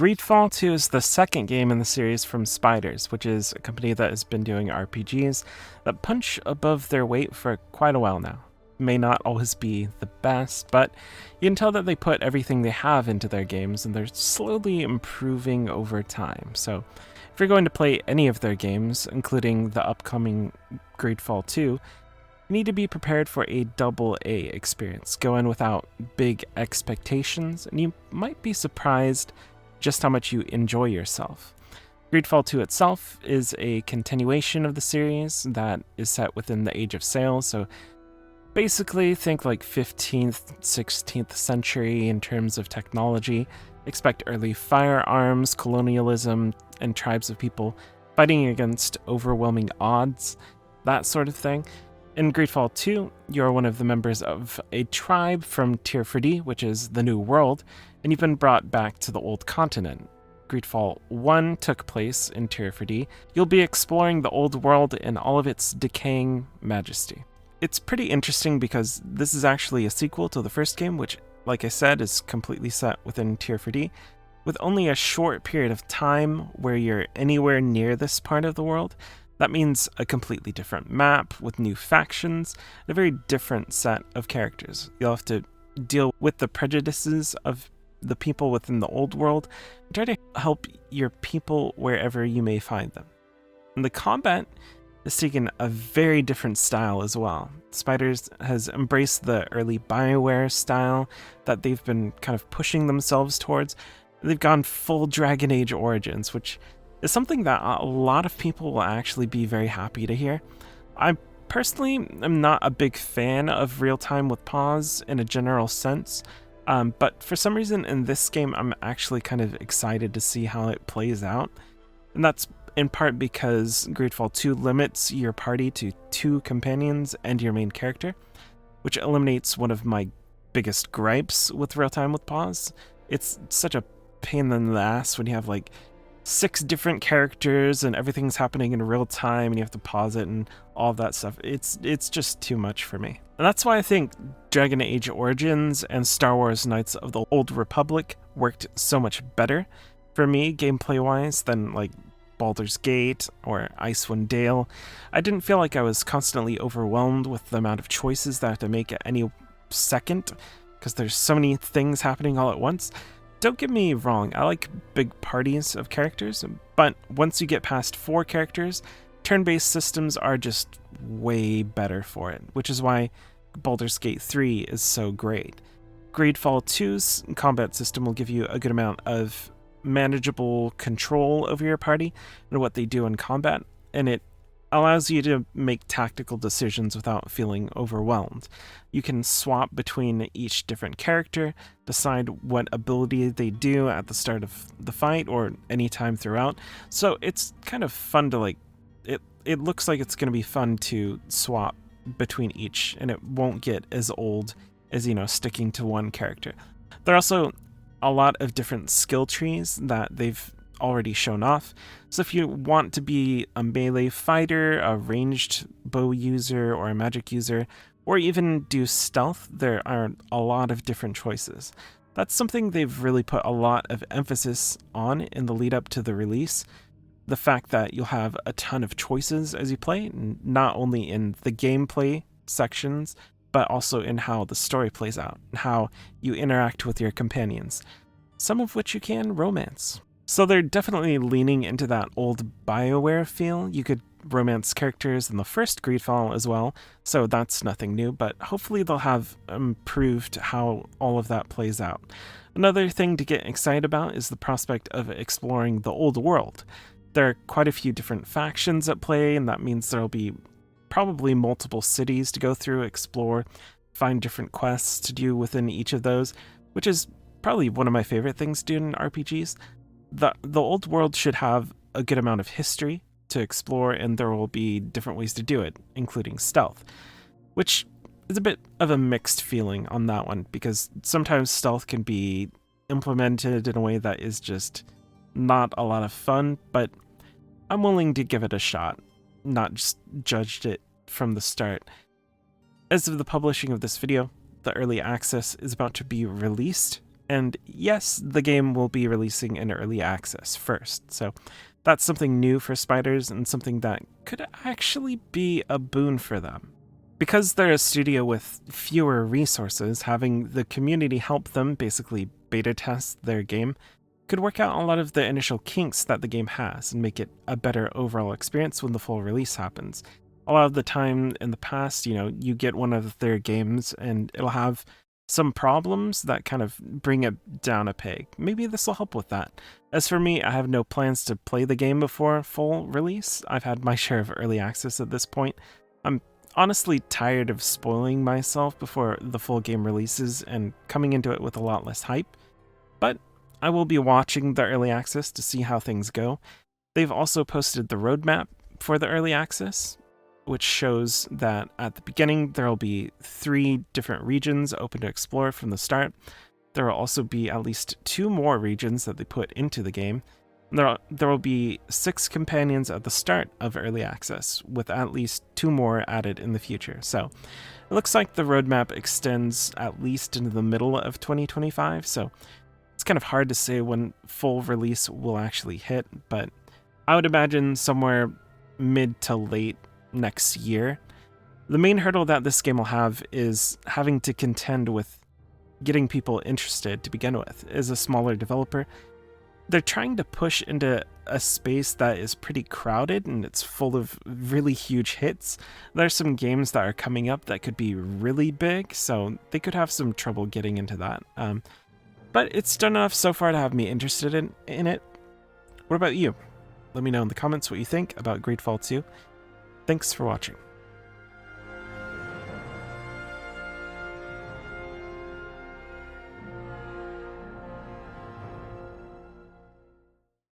Greedfall 2 is the second game in the series from Spiders, which is a company that has been doing RPGs that punch above their weight for quite a while now. May not always be the best, but you can tell that they put everything they have into their games and they're slowly improving over time. So if you're going to play any of their games, including the upcoming Greedfall 2, you need to be prepared for a double A experience. Go in without big expectations, and you might be surprised just how much you enjoy yourself. Greedfall 2 itself is a continuation of the series that is set within the Age of Sail, so basically think like 15th, 16th century in terms of technology. Expect early firearms, colonialism, and tribes of people fighting against overwhelming odds, that sort of thing. In Greedfall 2, you're one of the members of a tribe from Tier 4D, which is the New World, and you've been brought back to the Old Continent. Greedfall 1 took place in Tier 4D. You'll be exploring the Old World in all of its decaying majesty. It's pretty interesting because this is actually a sequel to the first game, which, like I said, is completely set within Tier 4D, with only a short period of time where you're anywhere near this part of the world. That means a completely different map with new factions and a very different set of characters. You'll have to deal with the prejudices of the people within the old world and try to help your people wherever you may find them. And the combat is taking a very different style as well. Spiders has embraced the early BioWare style that they've been kind of pushing themselves towards. They've gone full Dragon Age Origins, which is something that a lot of people will actually be very happy to hear. I personally am not a big fan of real-time with pause in a general sense, but for some reason in this game I'm actually kind of excited to see how it plays out. And that's in part because Greedfall 2 limits your party to 2 companions and your main character, which eliminates one of my biggest gripes with real-time with pause. It's such a pain in the ass when you have like 6 different characters and everything's happening in real time and you have to pause it and all of that stuff. It's just too much for me. And that's why I think Dragon Age Origins and Star Wars Knights of the Old Republic worked so much better for me gameplay-wise than like Baldur's Gate or Icewind Dale. I didn't feel like I was constantly overwhelmed with the amount of choices that I have to make at any second because there's so many things happening all at once. Don't get me wrong, I like big parties of characters, but once you get past 4 characters, turn-based systems are just way better for it, which is why Baldur's Gate 3 is so great. Greedfall 2's combat system will give you a good amount of manageable control over your party and what they do in combat, and it allows you to make tactical decisions without feeling overwhelmed. You can swap between each different character, decide what ability they do at the start of the fight or any time throughout. So it's kind of fun to like, it looks like it's going to be fun to swap between each, and it won't get as old as, sticking to one character. There are also a lot of different skill trees that they've already shown off. So if you want to be a melee fighter, a ranged bow user, or a magic user, or even do stealth, there are a lot of different choices. That's something they've really put a lot of emphasis on in the lead up to the release. The fact that you'll have a ton of choices as you play, not only in the gameplay sections, but also in how the story plays out, and how you interact with your companions, some of which you can romance. So they're definitely leaning into that old BioWare feel. You could romance characters in the first Greedfall as well, so that's nothing new, but hopefully they'll have improved how all of that plays out. Another thing to get excited about is the prospect of exploring the old world. There are quite a few different factions at play, and that means there'll be probably multiple cities to go through, explore, find different quests to do within each of those, which is probably one of my favorite things to do in RPGs. The old world should have a good amount of history to explore, and there will be different ways to do it, including stealth, which is a bit of a mixed feeling on that one, because sometimes stealth can be implemented in a way that is just not a lot of fun, but I'm willing to give it a shot, not just judged it from the start. As of the publishing of this video, the early access is about to be released, And yes, the game will be releasing in early access first, so that's something new for Spiders and something that could actually be a boon for them. Because they're a studio with fewer resources, having the community help them basically beta test their game could work out a lot of the initial kinks that the game has and make it a better overall experience when the full release happens. A lot of the time in the past, you get one of their games and it'll have some problems that kind of bring it down a peg. Maybe this will help with that. As for me, I have no plans to play the game before full release. I've had my share of early access at this point. I'm honestly tired of spoiling myself before the full game releases and coming into it with a lot less hype. But I will be watching the early access to see how things go. They've also posted the roadmap for the early access, which shows that at the beginning there will be 3 different regions open to explore from the start. There will also be at least 2 more regions that they put into the game. There will be 6 companions at the start of early access, with at least 2 more added in the future. So it looks like the roadmap extends at least into the middle of 2025, so it's kind of hard to say when full release will actually hit, but I would imagine somewhere mid to late next year. The main hurdle that this game will have is having to contend with getting people interested to begin with. As a smaller developer, they're trying to push into a space that is pretty crowded and it's full of really huge hits. There's some games that are coming up that could be really big, so they could have some trouble getting into that. But it's done enough so far to have me interested in it. What about you? Let me know in the comments what you think about Greedfall 2. Thanks for watching.